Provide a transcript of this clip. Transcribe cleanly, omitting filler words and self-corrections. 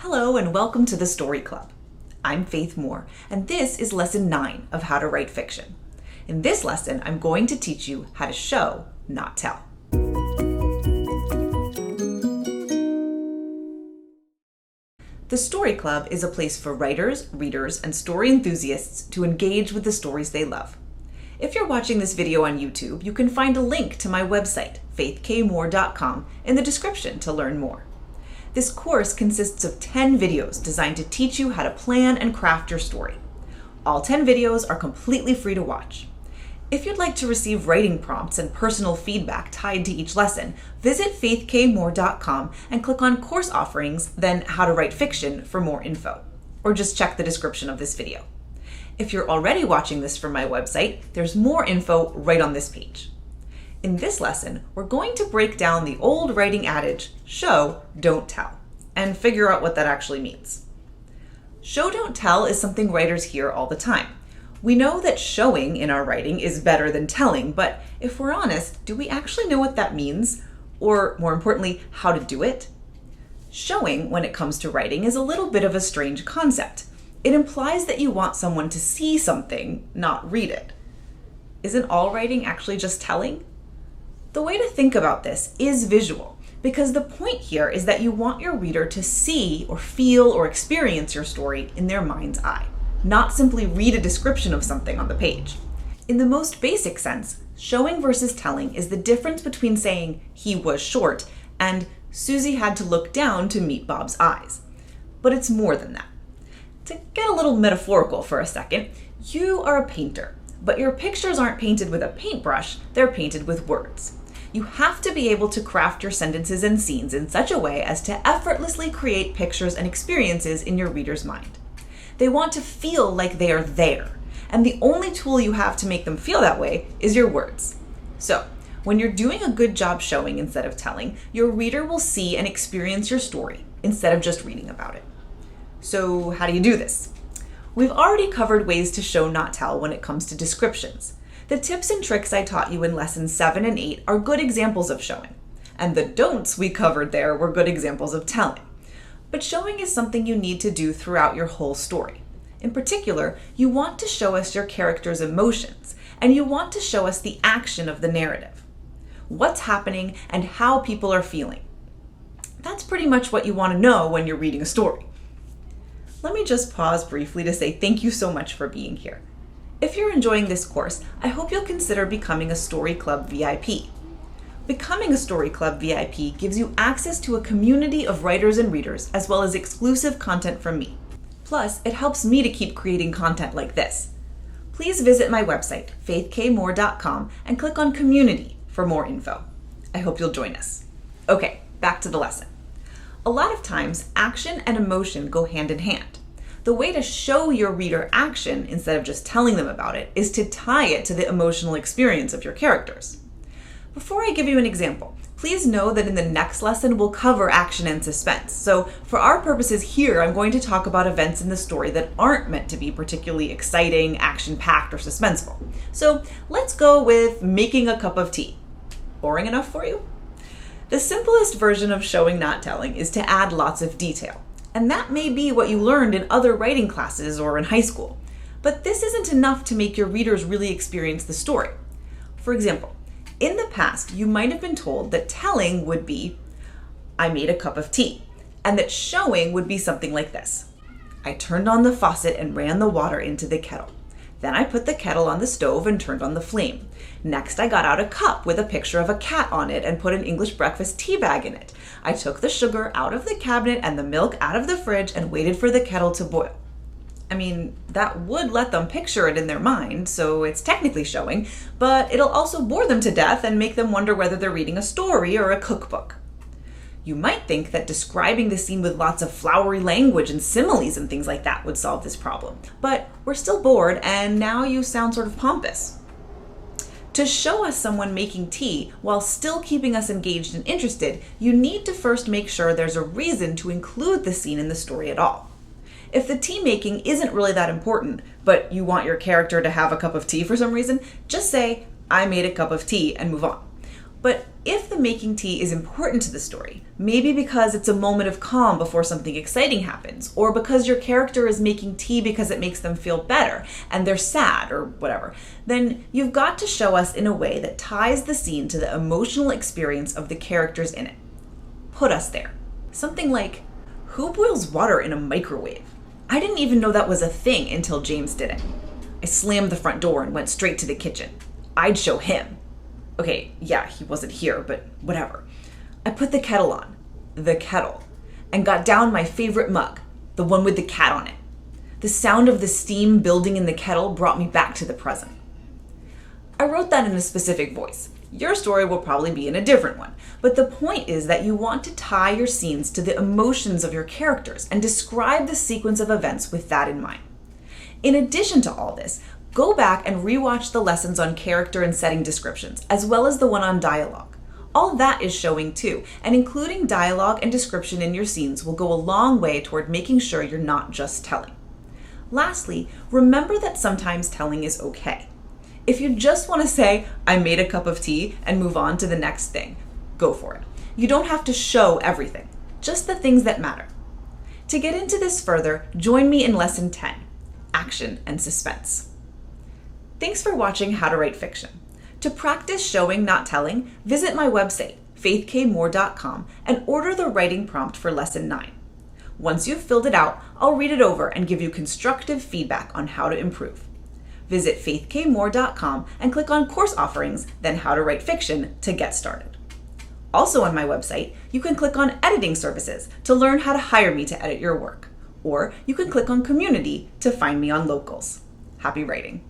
Hello and welcome to the Story Club. I'm Faith Moore, and this is lesson 9 of How to Write Fiction. In this lesson, I'm going to teach you how to show, not tell. The Story Club is a place for writers, readers, and story enthusiasts to engage with the stories they love. If you're watching this video on YouTube, you can find a link to my website, faithkmoore.com, in the description to learn more. This course consists of 10 videos designed to teach you how to plan and craft your story. All 10 videos are completely free to watch. If you'd like to receive writing prompts and personal feedback tied to each lesson, visit faithkmoore.com and click on Course Offerings, then How to Write Fiction for more info, or just check the description of this video. If you're already watching this from my website, there's more info right on this page. In this lesson, we're going to break down the old writing adage, show, don't tell, and figure out what that actually means. Show, don't tell is something writers hear all the time. We know that showing in our writing is better than telling, but if we're honest, do we actually know what that means? Or more importantly, how to do it? Showing, when it comes to writing, is a little bit of a strange concept. It implies that you want someone to see something, not read it. Isn't all writing actually just telling? The way to think about this is visual, because the point here is that you want your reader to see or feel or experience your story in their mind's eye, not simply read a description of something on the page. In the most basic sense, showing versus telling is the difference between saying he was short and Susie had to look down to meet Bob's eyes. But it's more than that. To get a little metaphorical for a second, you are a painter, but your pictures aren't painted with a paintbrush, they're painted with words. You have to be able to craft your sentences and scenes in such a way as to effortlessly create pictures and experiences in your reader's mind. They want to feel like they are there, and the only tool you have to make them feel that way is your words. So, when you're doing a good job showing instead of telling, your reader will see and experience your story instead of just reading about it. So, how do you do this? We've already covered ways to show, not tell when it comes to descriptions. The tips and tricks I taught you in lessons 7 and 8 are good examples of showing, and the don'ts we covered there were good examples of telling. But showing is something you need to do throughout your whole story. In particular, you want to show us your character's emotions, and you want to show us the action of the narrative. What's happening and how people are feeling. That's pretty much what you want to know when you're reading a story. Let me just pause briefly to say thank you so much for being here. If you're enjoying this course, I hope you'll consider becoming a Story Club VIP. Becoming a Story Club VIP gives you access to a community of writers and readers, as well as exclusive content from me. Plus, it helps me to keep creating content like this. Please visit my website, faithkmoore.com, and click on Community for more info. I hope you'll join us. Okay, back to the lesson. A lot of times, action and emotion go hand in hand. The way to show your reader action instead of just telling them about it is to tie it to the emotional experience of your characters. Before I give you an example, please know that in the next lesson we'll cover action and suspense. So for our purposes here, I'm going to talk about events in the story that aren't meant to be particularly exciting, action-packed, or suspenseful. So let's go with making a cup of tea. Boring enough for you? The simplest version of showing, not telling is to add lots of detail. And that may be what you learned in other writing classes or in high school. But this isn't enough to make your readers really experience the story. For example, in the past, you might have been told that telling would be, I made a cup of tea, and that showing would be something like this. I turned on the faucet and ran the water into the kettle. Then I put the kettle on the stove and turned on the flame. Next, I got out a cup with a picture of a cat on it and put an English breakfast tea bag in it. I took the sugar out of the cabinet and the milk out of the fridge and waited for the kettle to boil. I mean, that would let them picture it in their mind, so it's technically showing, but it'll also bore them to death and make them wonder whether they're reading a story or a cookbook. You might think that describing the scene with lots of flowery language and similes and things like that would solve this problem, but we're still bored and now you sound sort of pompous. To show us someone making tea while still keeping us engaged and interested, you need to first make sure there's a reason to include the scene in the story at all. If the tea making isn't really that important, but you want your character to have a cup of tea for some reason, just say, I made a cup of tea and move on. But if the making tea is important to the story, maybe because it's a moment of calm before something exciting happens, or because your character is making tea because it makes them feel better and they're sad or whatever, then you've got to show us in a way that ties the scene to the emotional experience of the characters in it. Put us there. Something like, who boils water in a microwave? I didn't even know that was a thing until James did it. I slammed the front door and went straight to the kitchen. I'd show him. Okay, yeah, he wasn't here, but whatever. I put the kettle on, and got down my favorite mug, the one with the cat on it. The sound of the steam building in the kettle brought me back to the present. I wrote that in a specific voice. Your story will probably be in a different one, but the point is that you want to tie your scenes to the emotions of your characters and describe the sequence of events with that in mind. In addition to all this, go back and rewatch the lessons on character and setting descriptions, as well as the one on dialogue. All that is showing too, and including dialogue and description in your scenes will go a long way toward making sure you're not just telling. Lastly, remember that sometimes telling is okay. If you just want to say, I made a cup of tea, and move on to the next thing, go for it. You don't have to show everything, just the things that matter. To get into this further, join me in Lesson 10, Action and Suspense. Thanks for watching How to Write Fiction. To practice showing, not telling, visit my website, faithkmoore.com, and order the writing prompt for Lesson 9. Once you've filled it out, I'll read it over and give you constructive feedback on how to improve. Visit faithkmoore.com and click on Course Offerings, then How to Write Fiction to get started. Also on my website, you can click on Editing Services to learn how to hire me to edit your work, or you can click on Community to find me on Locals. Happy writing!